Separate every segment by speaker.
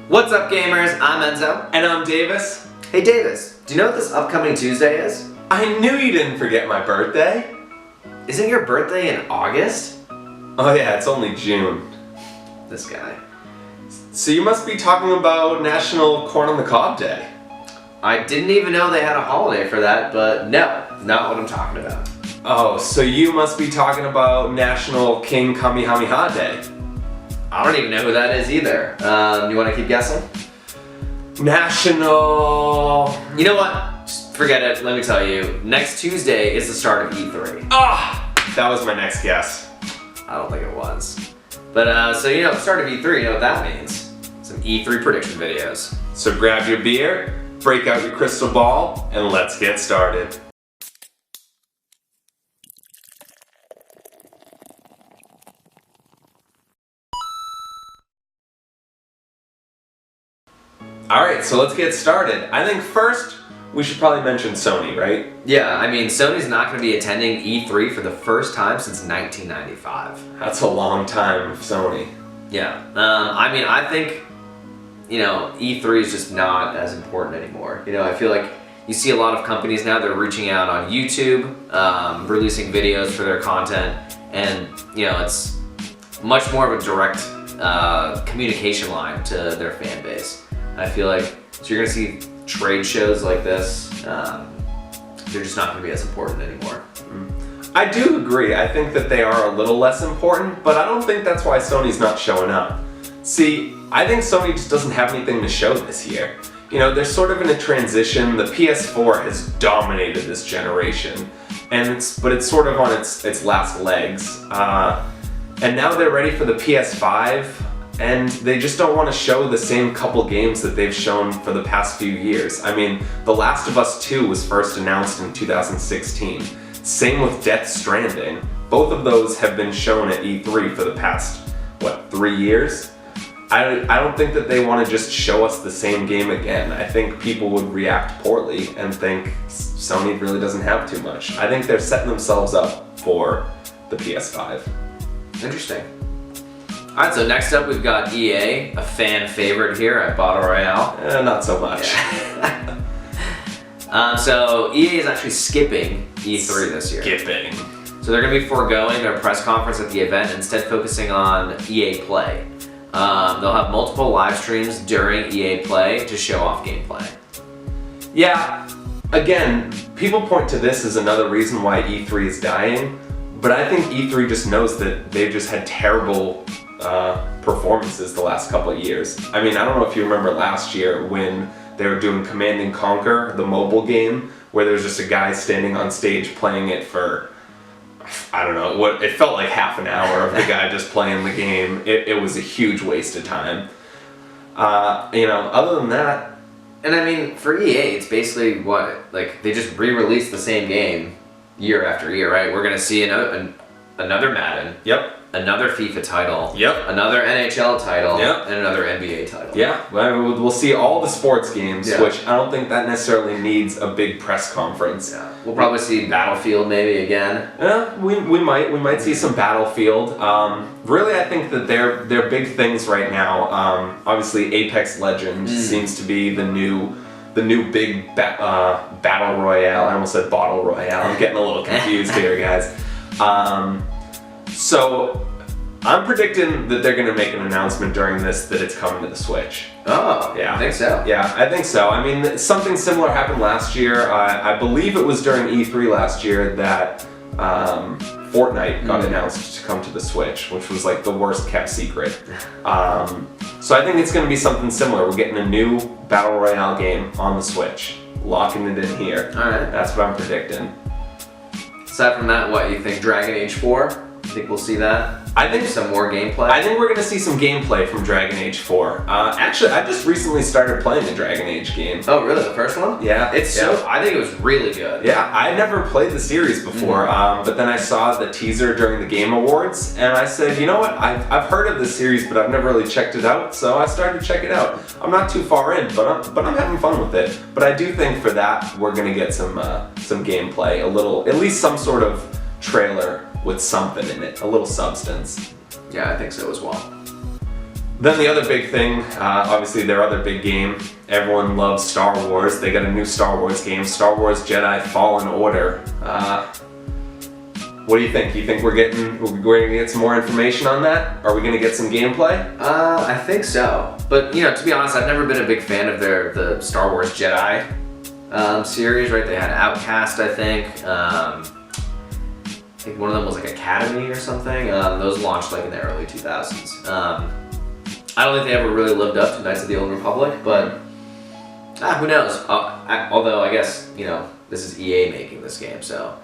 Speaker 1: What's up, gamers? I'm Enzo.
Speaker 2: And I'm Davis.
Speaker 1: Hey Davis, do you know what this upcoming Tuesday is?
Speaker 2: I knew you didn't forget my birthday.
Speaker 1: Isn't your birthday in August?
Speaker 2: Oh yeah, it's only June.
Speaker 1: This guy.
Speaker 2: So you must be talking about National Corn on the Cob Day.
Speaker 1: I didn't even know they had a holiday for that, but no, not what I'm talking about.
Speaker 2: Oh, so you must be talking about National King Kamehameha Day.
Speaker 1: I don't even know who that is either. You want to keep guessing?
Speaker 2: National...
Speaker 1: You know what? Just forget it. Let me tell you. Next Tuesday is the start of E3.
Speaker 2: That was my next guess.
Speaker 1: I don't think it was. But, so you know, the start of E3, you know what that means. Some E3 prediction videos.
Speaker 2: So grab your beer, break out your crystal ball, and let's get started. Alright, so let's get started. I think first, we should probably mention Sony, right?
Speaker 1: Yeah, I mean, Sony's not going to be attending E3 for the first time since 1995.
Speaker 2: That's a long time of Sony.
Speaker 1: Yeah, I mean, I think, you know, E3 is just not as important anymore. You know, I feel like you see a lot of companies now, they're reaching out on YouTube, releasing videos for their content, and, you know, it's much more of a direct communication line to their fan base. I feel like, so you're gonna see trade shows like this, they're just not gonna be as important anymore.
Speaker 2: I do agree. I think that they are a little less important, but I don't think that's why Sony's not showing up. See, I think Sony just doesn't have anything to show this year. You know, they're sort of in a transition. The PS4 has dominated this generation, but it's sort of on its last legs. And now they're ready for the PS5. And they just don't want to show the same couple games that they've shown for the past few years. I mean, The Last of Us 2 was first announced in 2016. Same with Death Stranding. Both of those have been shown at E3 for the past, 3 years? I don't think that they want to just show us the same game again. I think people would react poorly and think Sony really doesn't have too much. I think they're setting themselves up for the PS5.
Speaker 1: Interesting. Alright, so next up we've got EA, a fan favorite here at Battle Royale.
Speaker 2: Not so much.
Speaker 1: Yeah. So EA is actually skipping E3 this year.
Speaker 2: Skipping.
Speaker 1: So they're going to be foregoing their press conference at the event and instead focusing on EA Play. They'll have multiple live streams during EA Play to show off gameplay.
Speaker 2: Yeah, again, people point to this as another reason why E3 is dying, but I think E3 just knows that they've just had terrible performances the last couple of years. I mean, I don't know if you remember last year when they were doing Command & Conquer, the mobile game, where there was just a guy standing on stage playing it for, I don't know, it felt like half an hour of the guy just playing the game. It was a huge waste of time. You know, other than that,
Speaker 1: and I mean, for EA, it's basically like they just re-release the same game year after year, right? We're gonna see another Madden.
Speaker 2: Yep.
Speaker 1: Another FIFA title.
Speaker 2: Yep.
Speaker 1: Another NHL title.
Speaker 2: Yep.
Speaker 1: And another NBA title.
Speaker 2: Yeah, we'll see all the sports games,
Speaker 1: Yeah.
Speaker 2: which I don't think that necessarily needs a big press conference.
Speaker 1: Yeah. We'll probably see Battlefield maybe again.
Speaker 2: Yeah, we might see some Battlefield. Really, I think that they're big things right now. Obviously, Apex Legends seems to be the new big battle royale. I almost said bottle royale. I'm getting a little confused here, guys. So I'm predicting that they're going to make an announcement during this that it's coming to the Switch.
Speaker 1: Oh,
Speaker 2: yeah,
Speaker 1: I think so.
Speaker 2: Yeah, I think so. I mean, something similar happened last year. I believe it was during E3 last year that Fortnite got announced to come to the Switch, which was like the worst kept secret. So I think it's going to be something similar. We're getting a new Battle Royale game on the Switch. Locking it in here.
Speaker 1: Alright.
Speaker 2: That's what I'm predicting.
Speaker 1: Aside from that, what, you think Dragon Age 4? You think we'll see that?
Speaker 2: I think
Speaker 1: some more gameplay.
Speaker 2: I think we're going to see some gameplay from Dragon Age 4. Actually, I just recently started playing the Dragon Age game.
Speaker 1: Oh, really? The first one?
Speaker 2: Yeah.
Speaker 1: I think it was really good.
Speaker 2: Yeah, I never played the series before, but then I saw the teaser during the Game Awards, and I said, you know what? I've heard of this series, but I've never really checked it out, so I started to check it out. I'm not too far in, but I'm having fun with it. But I do think for that, we're going to get some gameplay, at least some sort of trailer with something in it, a little substance.
Speaker 1: Yeah, I think so as well.
Speaker 2: Then the other big thing, obviously their other big game, everyone loves Star Wars. They got a new Star Wars game, Star Wars Jedi Fallen Order. What do you think? You think we're going to get some more information on that? Are we going to get some gameplay?
Speaker 1: I think so. But you know, to be honest, I've never been a big fan of the Star Wars Jedi series. Right? They had Outcast, I think. I think one of them was like Academy or something. Those launched like in the early 2000s. I don't think they ever really lived up to Knights of the Old Republic, but who knows? Although I guess, you know, this is EA making this game, so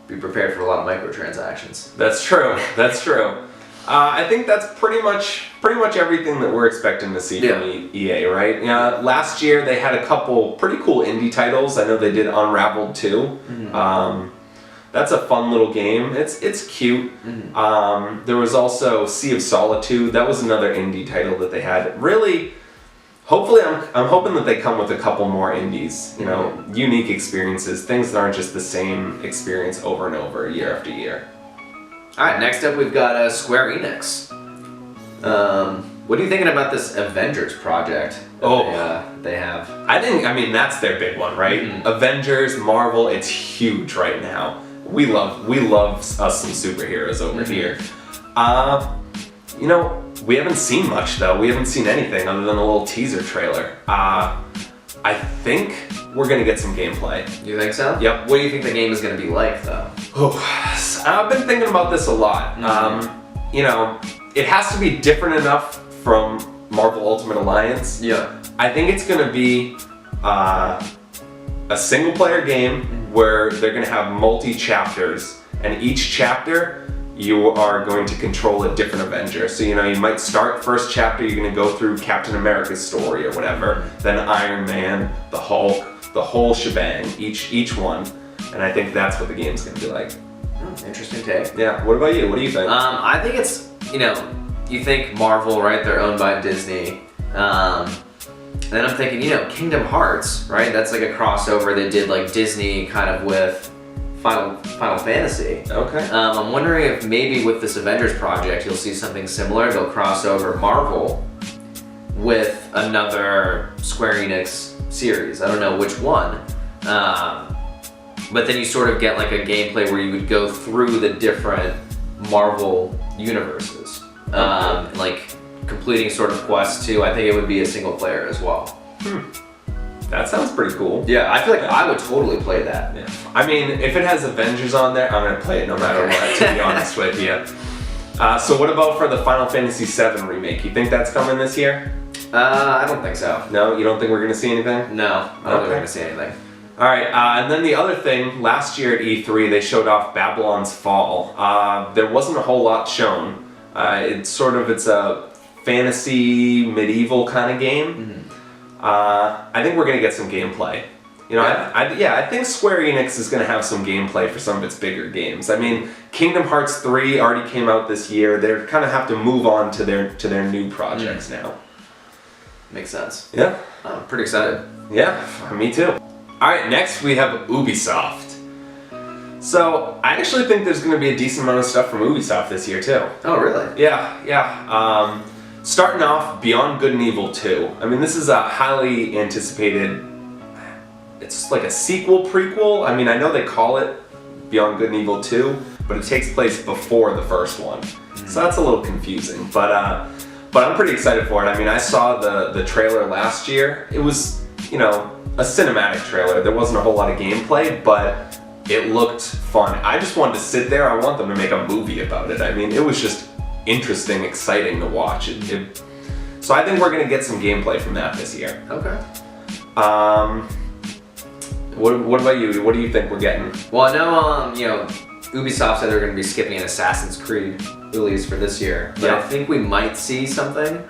Speaker 1: be prepared for a lot of microtransactions.
Speaker 2: That's true. That's true. I think that's pretty much everything that we're expecting to see from EA, right? Yeah. Last year they had a couple pretty cool indie titles. I know they did Unraveled 2. Mm-hmm. That's a fun little game. It's cute. Mm-hmm. There was also Sea of Solitude. That was another indie title that they had. Really, hopefully, I'm hoping that they come with a couple more indies. You know, unique experiences, things that aren't just the same experience over and over, year after year.
Speaker 1: All right, next up we've got Square Enix. What are you thinking about this Avengers project that they have?
Speaker 2: I mean, that's their big one, right? Mm-hmm. Avengers, Marvel, it's huge right now. We love us some superheroes over here. You know, we haven't seen much though. We haven't seen anything other than a little teaser trailer. I think we're gonna get some gameplay.
Speaker 1: You think so?
Speaker 2: Yep.
Speaker 1: What do you think the game is gonna be like though?
Speaker 2: I've been thinking about this a lot. Mm-hmm. You know, it has to be different enough from Marvel Ultimate Alliance.
Speaker 1: Yeah.
Speaker 2: I think it's gonna be a single player game where they're gonna have multi-chapters, and each chapter you are going to control a different Avenger. So, you know, you might start first chapter, you're gonna go through Captain America's story or whatever, then Iron Man, the Hulk, the whole shebang, each one. And I think that's what the game's gonna be like.
Speaker 1: Interesting take.
Speaker 2: Yeah, what about you? What do you think?
Speaker 1: I think it's, you know, you think Marvel, right? They're owned by Disney. And then I'm thinking, you know, Kingdom Hearts, right? That's like a crossover they did like Disney kind of with Final Fantasy.
Speaker 2: Okay.
Speaker 1: I'm wondering if maybe with this Avengers project you'll see something similar. They'll cross over Marvel with another Square Enix series. I don't know which one. But then you sort of get like a gameplay where you would go through the different Marvel universes. Like completing sort of quests too. I think it would be a single player as well.
Speaker 2: That sounds pretty cool.
Speaker 1: Yeah, I feel like I would totally play that.
Speaker 2: Yeah. I mean, if it has Avengers on there, I'm gonna play it no matter what, to be honest with you. So what about for the Final Fantasy VII remake? You think that's coming this year?
Speaker 1: I don't think so.
Speaker 2: No? You don't think we're gonna see anything?
Speaker 1: No, I don't think we're gonna see anything.
Speaker 2: Alright, and then the other thing, last year at E3 they showed off Babylon's Fall. There wasn't a whole lot shown. It's a fantasy, medieval kind of game. Mm-hmm. I think we're gonna get some gameplay. You know, I think Square Enix is gonna have some gameplay for some of its bigger games. I mean, Kingdom Hearts 3 already came out this year. They kind of have to move on to their new projects now.
Speaker 1: Makes sense.
Speaker 2: Yeah.
Speaker 1: I'm pretty excited.
Speaker 2: Yeah, me too. Alright, next we have Ubisoft. So, I actually think there's going to be a decent amount of stuff from Ubisoft this year too.
Speaker 1: Oh, really?
Speaker 2: Yeah. Starting off, Beyond Good and Evil 2. I mean, this is a highly anticipated, it's like a sequel prequel. I mean, I know they call it Beyond Good and Evil 2, but it takes place before the first one. Mm-hmm. So that's a little confusing, but I'm pretty excited for it. I mean, I saw the trailer last year. It was, you know, a cinematic trailer. There wasn't a whole lot of gameplay, but it looked fun. I just wanted to sit there. I want them to make a movie about it. I mean, it was just interesting, exciting to watch. So I think we're gonna get some gameplay from that this year.
Speaker 1: Okay.
Speaker 2: What about you? What do you think we're getting?
Speaker 1: Well, I know, you know, Ubisoft said they're gonna be skipping an Assassin's Creed release for this year, but I think we might see something.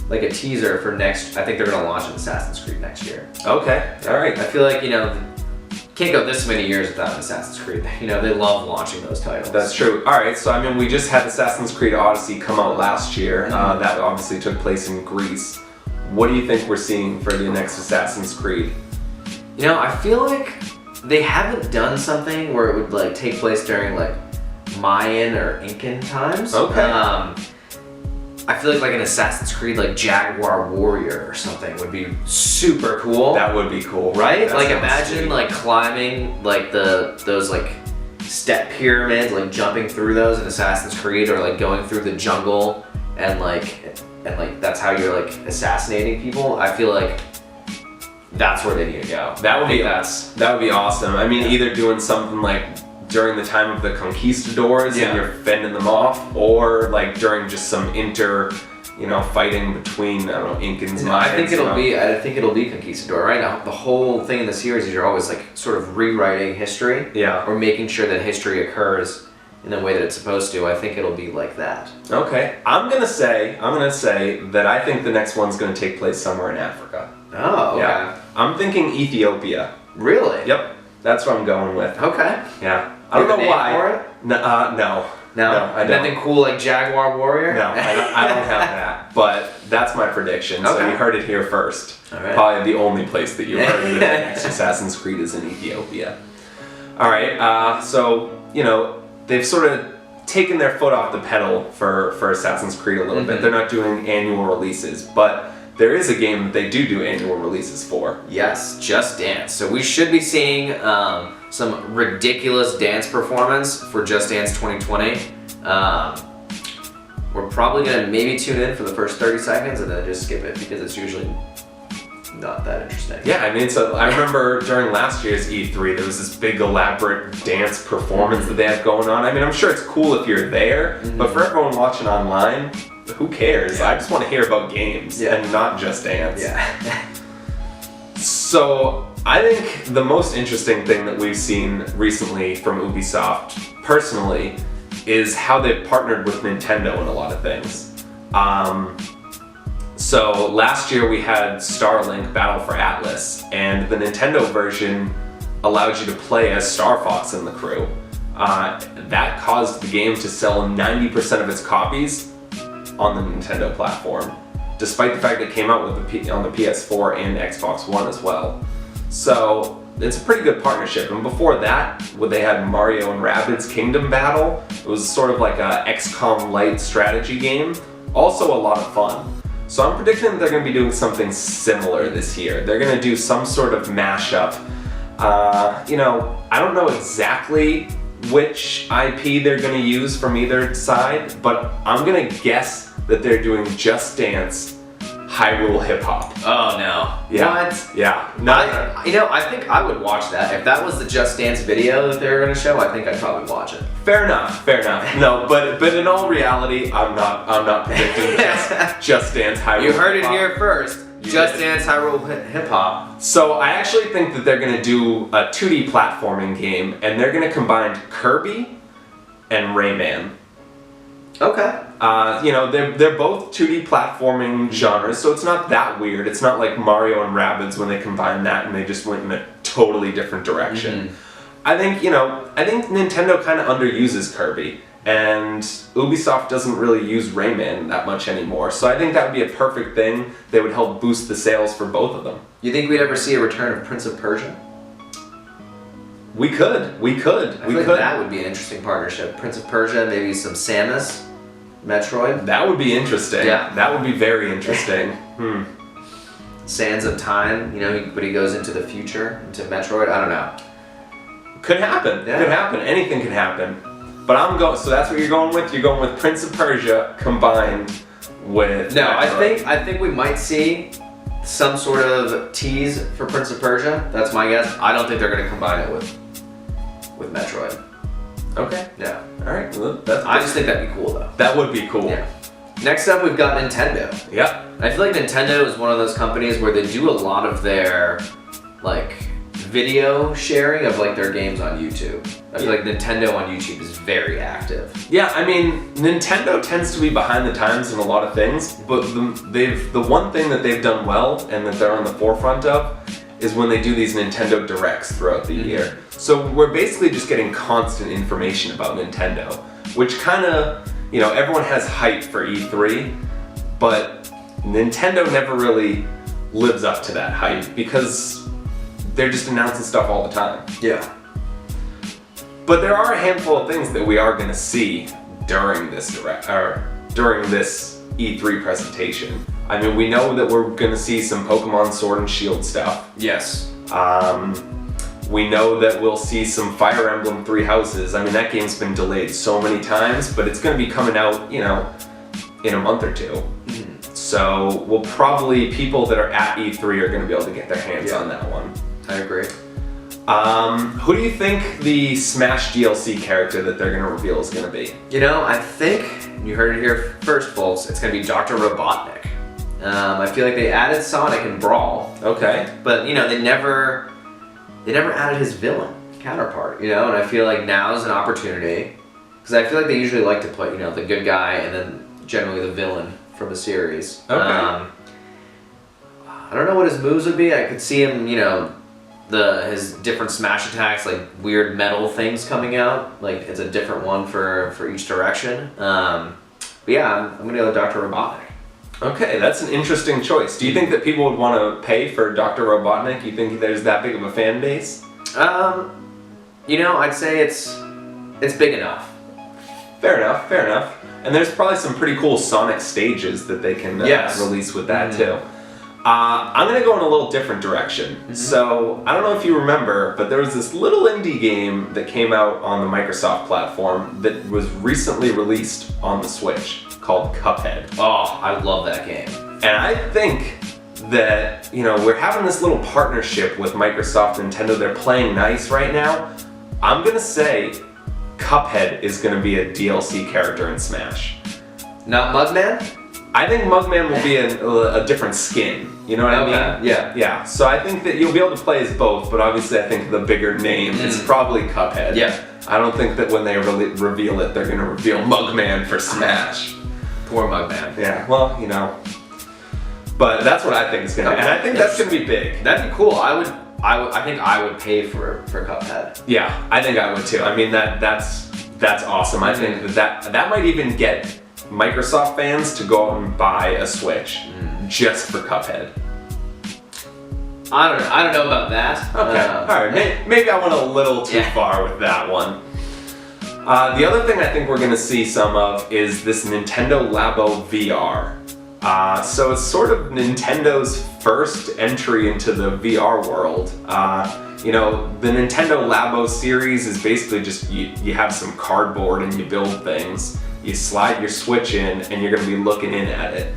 Speaker 1: Like a teaser for next, I think they're gonna launch an Assassin's Creed next year.
Speaker 2: Okay, alright.
Speaker 1: I feel like, you know, can't go this many years without an Assassin's Creed. You know, they love launching those titles.
Speaker 2: That's true. Alright, so I mean, we just had Assassin's Creed Odyssey come out last year.
Speaker 1: Mm-hmm.
Speaker 2: That obviously took place in Greece. What do you think we're seeing for the next Assassin's Creed?
Speaker 1: You know, I feel like they haven't done something where it would like take place during like Mayan or Incan times.
Speaker 2: Okay.
Speaker 1: I feel like an Assassin's Creed like Jaguar Warrior or something would be super cool.
Speaker 2: That would be cool.
Speaker 1: Right?
Speaker 2: That
Speaker 1: Like
Speaker 2: sounds
Speaker 1: imagine
Speaker 2: sweet.
Speaker 1: like climbing like those like step pyramids, like jumping through those in Assassin's Creed, or like going through the jungle and like that's how you're like assassinating people. I feel like that's where they need to go.
Speaker 2: That would be
Speaker 1: that's
Speaker 2: that would be awesome. I mean, either doing something like during the time of the conquistadors and you're fending them off, or like during just some fighting between, I don't know, Incans and
Speaker 1: I think it'll be conquistador. Right now, the whole thing in the series is you're always like sort of rewriting history, or making sure that history occurs in the way that it's supposed to. I think it'll be like that.
Speaker 2: Okay, I'm gonna say that I think the next one's gonna take place somewhere in Africa.
Speaker 1: Oh, okay.
Speaker 2: Yeah, I'm thinking Ethiopia.
Speaker 1: Really?
Speaker 2: Yep, that's what I'm going with.
Speaker 1: Okay.
Speaker 2: Yeah, I don't know why.
Speaker 1: For it?
Speaker 2: No, I don't.
Speaker 1: Nothing cool like Jaguar Warrior?
Speaker 2: No, I don't have that. But that's my prediction. So
Speaker 1: Okay.
Speaker 2: you heard it here first.
Speaker 1: All right.
Speaker 2: Probably the only place that you heard it. The next Assassin's Creed is in Ethiopia. All right. So they've sort of taken their foot off the pedal for Assassin's Creed a little bit. They're not doing annual releases, but there is a game that they do annual releases for.
Speaker 1: Yes, Just Dance. So we should be seeing some ridiculous dance performance for Just Dance 2020. We're probably gonna maybe tune in for the first 30 seconds and then just skip it because it's usually not that interesting.
Speaker 2: Yeah, I mean, so I remember during last year's E3, there was this big elaborate dance performance that they had going on. I mean, I'm sure it's cool if you're there, but for everyone watching online, who cares? I just want to hear about games and not Just Dance.
Speaker 1: Yeah.
Speaker 2: So I think the most interesting thing that we've seen recently from Ubisoft, personally, is how they've partnered with Nintendo in a lot of things. So last year we had Starlink Battle for Atlas, and the Nintendo version allowed you to play as Star Fox and the crew. That caused the game to sell 90% of its copies on the Nintendo platform, despite the fact that it came out on the PS4 and Xbox One as well. So it's a pretty good partnership. And before that, when they had Mario and Rabbids Kingdom Battle, it was sort of like a XCOM light strategy game. Also a lot of fun. So I'm predicting that they're going to be doing something similar this year. They're going to do some sort of mashup. I don't know exactly which IP they're going to use from either side, but I'm going to guess that they're doing Just Dance Hyrule Hip Hop.
Speaker 1: Oh no.
Speaker 2: Yeah.
Speaker 1: What?
Speaker 2: Yeah.
Speaker 1: I think I would watch that. If that was the Just Dance video that they were gonna show, I think I'd probably watch it.
Speaker 2: Fair enough. No, but in all reality, I'm not predicting Just Dance Hyrule.
Speaker 1: You heard it
Speaker 2: Hip Hop.
Speaker 1: here first. Just Dance Hyrule Hip Hop.
Speaker 2: So I actually think that they're gonna do a 2D platforming game, and they're gonna combine Kirby and Rayman.
Speaker 1: Okay.
Speaker 2: They're both 2D platforming genres, so it's not that weird. It's not like Mario and Rabbids when they combined that and they just went in a totally different direction. I think Nintendo kind of underuses Kirby, and Ubisoft doesn't really use Rayman that much anymore. So I think that would be a perfect thing. They would help boost the sales for both of them.
Speaker 1: You think we'd ever see a return of Prince of Persia?
Speaker 2: We could.
Speaker 1: I feel like that would be an interesting partnership. Prince of Persia, maybe some Samus, Metroid.
Speaker 2: That would be interesting.
Speaker 1: Yeah.
Speaker 2: That would be very interesting.
Speaker 1: Sands of Time, but he goes into the future, into Metroid. I don't know.
Speaker 2: Could happen.
Speaker 1: Yeah.
Speaker 2: Could happen. Anything could happen. But I'm going. So that's what you're going with. You're going with Prince of Persia combined with.
Speaker 1: No,
Speaker 2: Metroid.
Speaker 1: I think we might see some sort of tease for Prince of Persia. That's my guess. I don't think they're going to combine it with Metroid.
Speaker 2: Okay.
Speaker 1: Yeah.
Speaker 2: All right. Well,
Speaker 1: I just think that'd be cool though.
Speaker 2: that would be cool.
Speaker 1: Yeah. Next up, we've got Nintendo.
Speaker 2: Yep.
Speaker 1: I feel like Nintendo is one of those companies where they do a lot of their video sharing of their games on YouTube. I feel like Nintendo on YouTube is very active.
Speaker 2: Yeah, I mean, Nintendo tends to be behind the times in a lot of things, but the one thing that they've done well and that they're on the forefront of is when they do these Nintendo Directs throughout the year. So we're basically just getting constant information about Nintendo, which kind of, everyone has hype for E3, but Nintendo never really lives up to that hype because they're just announcing stuff all the time.
Speaker 1: Yeah.
Speaker 2: But there are a handful of things that we are going to see during this E3 presentation. I mean, we know that we're gonna see some Pokemon Sword and Shield stuff.
Speaker 1: Yes.
Speaker 2: We know that we'll see some Fire Emblem Three Houses. I mean, that game's been delayed so many times, but it's gonna be coming out, you know, in a month or two. So people that are at E3 are gonna be able to get their hands on that one.
Speaker 1: I agree.
Speaker 2: Who do you think the Smash DLC character that they're gonna reveal is gonna be?
Speaker 1: You know, I think, you heard it here first, folks, it's gonna be Dr. Robotnik. I feel like they added Sonic in Brawl.
Speaker 2: Okay.
Speaker 1: But, you know, they never added his villain counterpart, you know? And I feel like now's an opportunity, because I feel like they usually like to put, you know, the good guy and then generally the villain from a series.
Speaker 2: Okay.
Speaker 1: I don't know what his moves would be. I could see him, you know, his different smash attacks, like weird metal things coming out. Like it's a different one for each direction. But yeah, I'm gonna go with Dr. Robotnik.
Speaker 2: Okay, that's an interesting choice. Do you think that people would want to pay for Dr. Robotnik? You think there's that big of a fan base?
Speaker 1: You know, I'd say it's big enough.
Speaker 2: Fair enough, fair enough. And there's probably some pretty cool Sonic stages that they can release with that too. I'm gonna go in a little different direction. So, I don't know if you remember, but there was this little indie game that came out on the Microsoft platform that was recently released on the Switch called Cuphead.
Speaker 1: Oh, I love that game.
Speaker 2: And I think that, you know, we're having this little partnership with Microsoft and Nintendo. They're playing nice right now. I'm gonna say Cuphead is gonna be a DLC character in Smash.
Speaker 1: Not Mugman?
Speaker 2: I think Mugman will be a different skin. You know what I mean? Yeah. So I think that you'll be able to play as both, but obviously I think the bigger name is probably Cuphead.
Speaker 1: Yeah.
Speaker 2: I don't think that when they reveal it, they're gonna reveal Mugman for Smash.
Speaker 1: Poor Mugman.
Speaker 2: Yeah. Well, you know. But that's what I think is gonna happen. And I think that's gonna be big.
Speaker 1: That'd be cool. I think I would pay for Cuphead.
Speaker 2: Yeah, I think I would too. I mean that's awesome. I think that might even get Microsoft fans to go out and buy a Switch just for Cuphead.
Speaker 1: I don't know about that.
Speaker 2: Okay, alright, maybe I went a little too far with that one. The other thing I think we're gonna see some of is this Nintendo Labo VR. So it's sort of Nintendo's first entry into the VR world. You know, the Nintendo Labo series is basically just you have some cardboard and you build things. You slide your Switch in and you're gonna be looking in at it.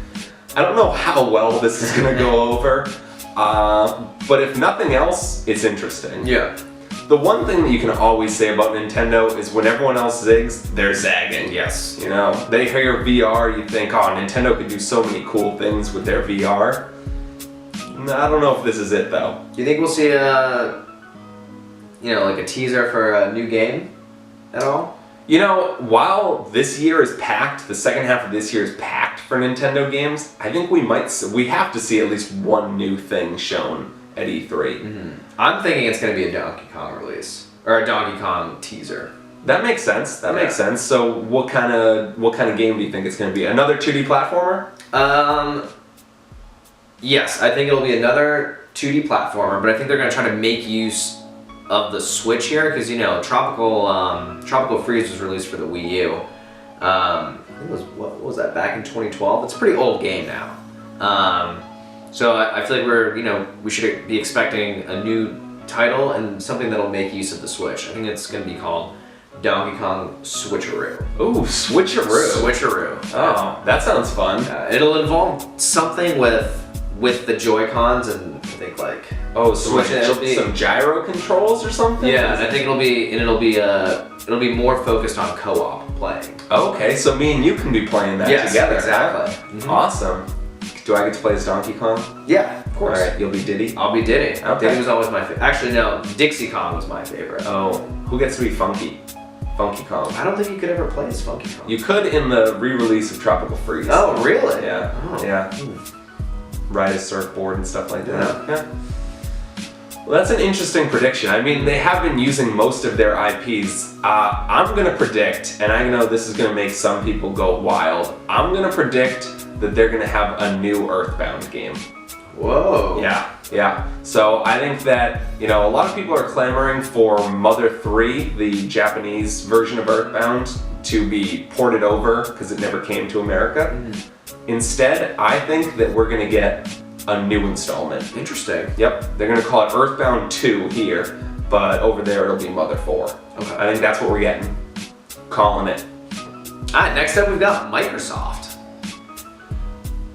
Speaker 2: I don't know how well this is gonna go over, but if nothing else, it's interesting.
Speaker 1: Yeah.
Speaker 2: The one thing that you can always say about Nintendo is when everyone else zigs, they're zagging.
Speaker 1: Yes.
Speaker 2: You know, they hear VR, you think, oh, Nintendo could do so many cool things with their VR. I don't know if this is it though.
Speaker 1: Do you think we'll see like a teaser for a new game at all?
Speaker 2: You know, while this year is packed, the second half of this year is packed for Nintendo games, I think we have to see at least one new thing shown at E3.
Speaker 1: I'm thinking it's going to be a Donkey Kong release or a Donkey Kong teaser.
Speaker 2: That makes sense. That makes sense. So, what kind of game do you think it's going to be? Another 2D platformer?
Speaker 1: Yes, I think it'll be another 2D platformer, but I think they're going to try to make use of the Switch here because you know Tropical Freeze was released for the Wii U. I think it was what was that back in 2012? It's a pretty old game now. So I feel like we should be expecting a new title and something that'll make use of the Switch. I think it's going to be called Donkey Kong Switcheroo.
Speaker 2: Ooh, Switcheroo.
Speaker 1: Switcheroo.
Speaker 2: Oh, that sounds fun.
Speaker 1: It'll involve something with the Joy-Cons and I think like
Speaker 2: some gyro controls or something.
Speaker 1: Yeah, and I think it'll be more focused on co-op playing.
Speaker 2: Okay, so me and you can be playing that together.
Speaker 1: Exactly.
Speaker 2: Awesome. Do I get to play as Donkey Kong?
Speaker 1: Yeah, of course.
Speaker 2: Alright, you'll be Diddy?
Speaker 1: I'll be Diddy.
Speaker 2: Okay.
Speaker 1: Diddy was always my favorite. Actually, no, Dixie Kong was my favorite.
Speaker 2: Oh, who gets to be Funky? Funky Kong.
Speaker 1: I don't think you could ever play as Funky Kong.
Speaker 2: You could in the re-release of Tropical Freeze.
Speaker 1: Oh, really?
Speaker 2: Yeah.
Speaker 1: Oh.
Speaker 2: Yeah. Ride a surfboard and stuff like that. Yeah. Well, that's an interesting prediction. I mean, they have been using most of their IPs. I'm gonna predict, and I know this is gonna make some people go wild, I'm gonna predict that they're gonna have a new Earthbound game.
Speaker 1: Whoa.
Speaker 2: Yeah. So I think that, a lot of people are clamoring for Mother 3, the Japanese version of Earthbound, to be ported over because it never came to America. Instead, I think that we're gonna get a new installment.
Speaker 1: Interesting.
Speaker 2: Yep, they're gonna call it Earthbound 2 here, but over there it'll be Mother 4.
Speaker 1: Okay.
Speaker 2: I think that's what we're getting. Calling it.
Speaker 1: Alright, next up we've got Microsoft.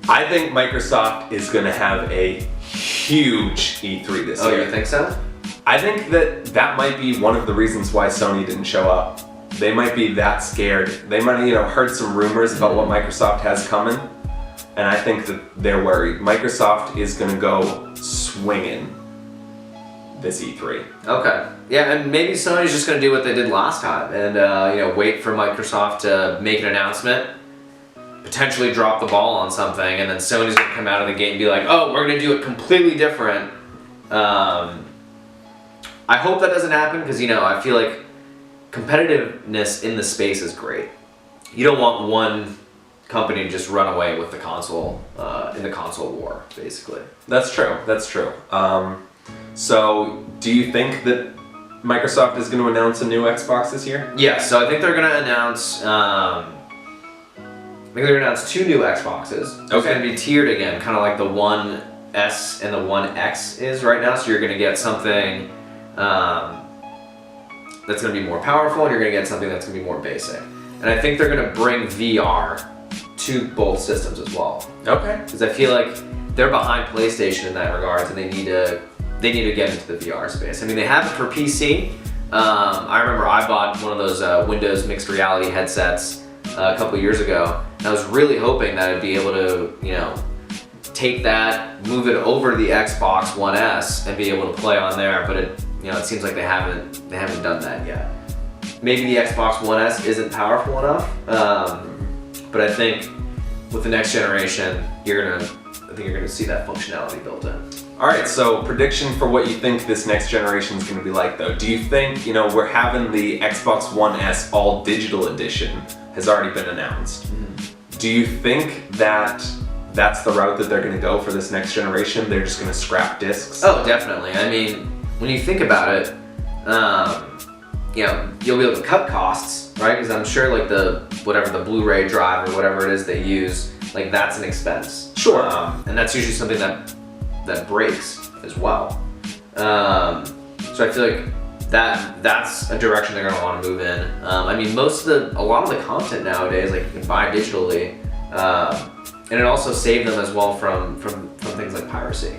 Speaker 2: I think Microsoft is gonna have a huge E3 this year.
Speaker 1: Oh, you think so?
Speaker 2: I think that might be one of the reasons why Sony didn't show up. They might be that scared. They might have, heard some rumors about what Microsoft has coming, and I think that they're worried. Microsoft is gonna go swinging this E3.
Speaker 1: Okay. Yeah, and maybe Sony's just going to do what they did last time and, wait for Microsoft to make an announcement, potentially drop the ball on something, and then Sony's going to come out of the gate and be like, oh, we're going to do it completely different. I hope that doesn't happen because, I feel like competitiveness in the space is great. You don't want one company to just run away with the console, in the console war, basically.
Speaker 2: That's true. So, do you think that Microsoft is going to announce a new Xbox this year?
Speaker 1: Yeah, so I think they're going to announce, two new Xboxes. It's going to be tiered again, kind of like the One S and the One X is right now. So you're going to get something that's going to be more powerful, and you're going to get something that's going to be more basic. And I think they're going to bring VR to both systems as well.
Speaker 2: Okay.
Speaker 1: Because I feel like they're behind PlayStation in that regards, and they need to get into the VR space. I mean, they have it for PC. I remember I bought one of those Windows mixed reality headsets a couple years ago, and I was really hoping that I'd be able to, take that, move it over to the Xbox One S, and be able to play on there. But it seems like they haven't done that yet. Maybe the Xbox One S isn't powerful enough, but I think with the next generation, you're gonna see that functionality built in.
Speaker 2: All right, so prediction for what you think this next generation is going to be like, though. Do you think, we're having the Xbox One S all digital edition has already been announced.
Speaker 1: Mm-hmm.
Speaker 2: Do you think that that's the route that they're going to go for this next generation? They're just going to scrap discs?
Speaker 1: Oh, definitely. I mean, when you think about it, you'll be able to cut costs, right? Because I'm sure like the Blu-ray drive or whatever it is they use, like that's an expense.
Speaker 2: Sure.
Speaker 1: And that's usually something that breaks as well. So I feel like that's a direction they're gonna want to move in. I mean, a lot of the content nowadays, like you can buy digitally, and it also saved them as well from things like piracy.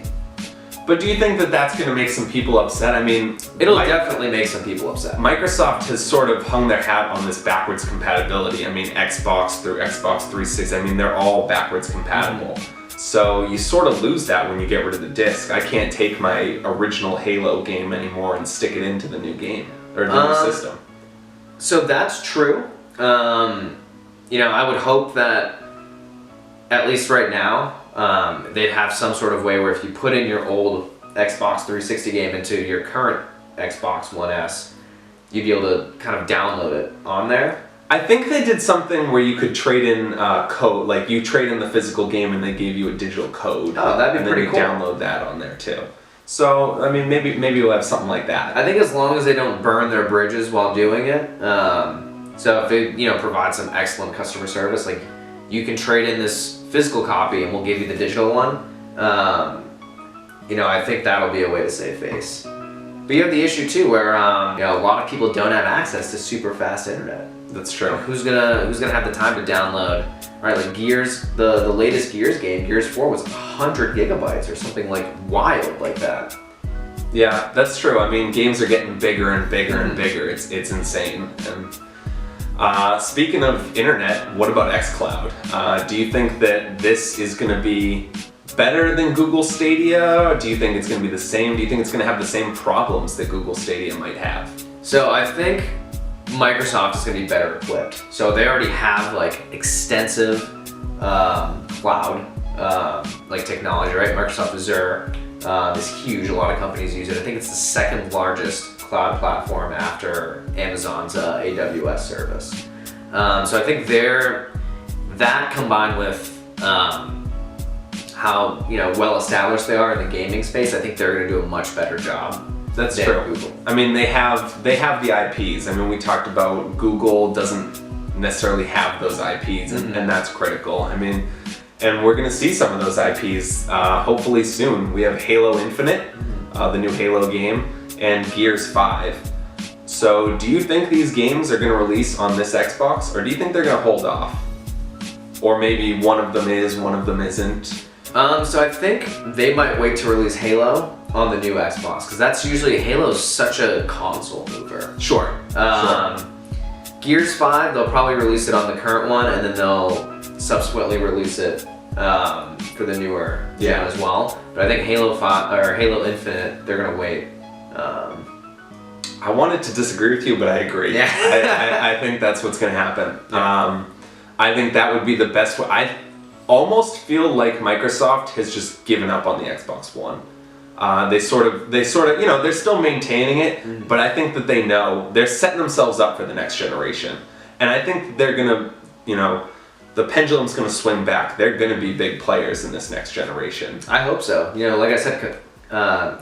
Speaker 2: But do you think that that's going to make some people upset? I mean,
Speaker 1: It'll definitely make some people upset.
Speaker 2: Microsoft has sort of hung their hat on this backwards compatibility. I mean, Xbox through Xbox 360, I mean, they're all backwards compatible. So you sort of lose that when you get rid of the disc. I can't take my original Halo game anymore and stick it into the new game, or the new system.
Speaker 1: So that's true. I would hope that, at least right now, they'd have some sort of way where if you put in your old Xbox 360 game into your current Xbox One S, you'd be able to kind of download it on there.
Speaker 2: I think they did something where you could trade in code, like you trade in the physical game and they gave you a digital code.
Speaker 1: Oh, that'd be pretty cool.
Speaker 2: And then you download that on there too. So, I mean, maybe we'll have something like that.
Speaker 1: I think as long as they don't burn their bridges while doing it, so if they, provide some excellent customer service, like you can trade in this physical copy and we'll give you the digital one, I think that'll be a way to save face. But you have the issue too where, a lot of people don't have access to super fast internet.
Speaker 2: That's true.
Speaker 1: Who's gonna have the time to download? Right, like Gears, the latest Gears game, Gears 4 was 100 gigabytes or something like wild like that.
Speaker 2: Yeah, that's true. I mean, games are getting bigger and bigger and bigger. It's insane. And speaking of internet, what about xCloud? Do you think that this is going to be better than Google Stadia? Do you think it's going to be the same? Do you think it's going to have the same problems that Google Stadia might have?
Speaker 1: So I think Microsoft is going to be better equipped. So they already have like extensive cloud like technology, right? Microsoft Azure is huge. A lot of companies use it. I think it's the second largest cloud platform after Amazon's AWS service. So I think that combined with how well established they are in the gaming space, I think they're going to do a much better job.
Speaker 2: That's true.
Speaker 1: Google.
Speaker 2: I mean, they have the IPs. I mean, we talked about Google doesn't necessarily have those IPs, and that's critical. I mean, and we're gonna see some of those IPs hopefully soon. We have Halo Infinite, the new Halo game, and Gears 5. So do you think these games are gonna release on this Xbox, or do you think they're gonna hold off? Or maybe one of them is, one of them isn't?
Speaker 1: So I think they might wait to release Halo on the new Xbox, because that's usually, Halo's such a console mover.
Speaker 2: Sure.
Speaker 1: Gears 5, they'll probably release it on the current one, and then they'll subsequently release it for the newer gen as well. But I think Halo 5 or Halo Infinite, they're gonna wait.
Speaker 2: I wanted to disagree with you, but I agree.
Speaker 1: Yeah.
Speaker 2: I think that's what's gonna happen. I think that would be the best way. I almost feel like Microsoft has just given up on the Xbox One. They sort of, you know, they're still maintaining it, but I think that they know they're setting themselves up for the next generation. And I think they're gonna, you know, the pendulum's gonna swing back. They're gonna be big players in this next generation.
Speaker 1: I hope so. You know, like I said,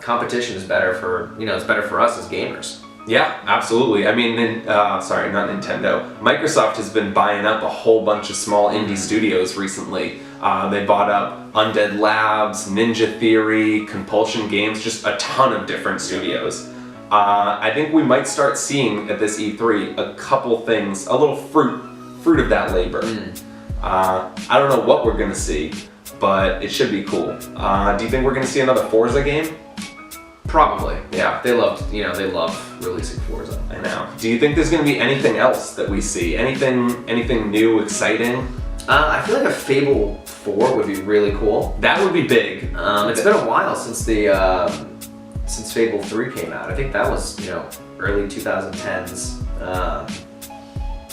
Speaker 1: competition is better for, you know, it's better for us as gamers.
Speaker 2: Yeah, absolutely. I mean, sorry, not Nintendo. Microsoft has been buying up a whole bunch of small indie studios recently. They bought up Undead Labs, Ninja Theory, Compulsion Games, just a ton of different studios. I think we might start seeing at this E3 a couple things, a little fruit of that labor. I don't know what we're gonna see, but it should be cool. Do you think we're gonna see another Forza game?
Speaker 1: Probably, yeah. They love releasing Forza.
Speaker 2: I know. Do you think there's going to be anything else that we see? Anything new, exciting?
Speaker 1: I feel like a Fable 4 would be really cool.
Speaker 2: That would be big.
Speaker 1: It's been a while since since Fable 3 came out. I think that was, you know, early 2010s.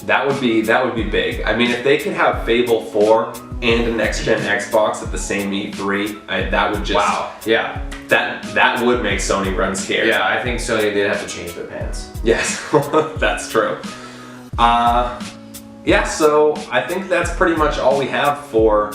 Speaker 2: That would be big. I mean, if they could have Fable 4 and a next-gen Xbox at the same E3, that would just...
Speaker 1: Wow. Yeah.
Speaker 2: That would make Sony run scared.
Speaker 1: Yeah, I think Sony did have to change their pants.
Speaker 2: Yes, that's true. Yeah, so I think that's pretty much all we have for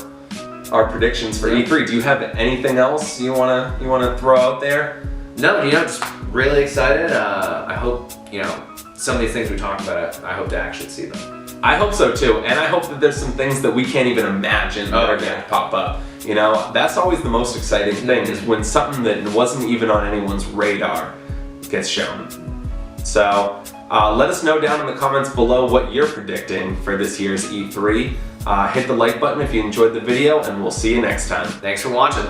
Speaker 2: our predictions for E3. Do you have anything else you wanna throw out there?
Speaker 1: No, you know, just really excited. I hope, you know, some of these things we talked about, I hope to actually see them.
Speaker 2: I hope so too, and I hope that there's some things that we can't even imagine that are gonna pop up. You know, that's always the most exciting thing, is when something that wasn't even on anyone's radar gets shown. So, let us know down in the comments below what you're predicting for this year's E3. Hit the like button if you enjoyed the video, and we'll see you next time.
Speaker 1: Thanks for watching.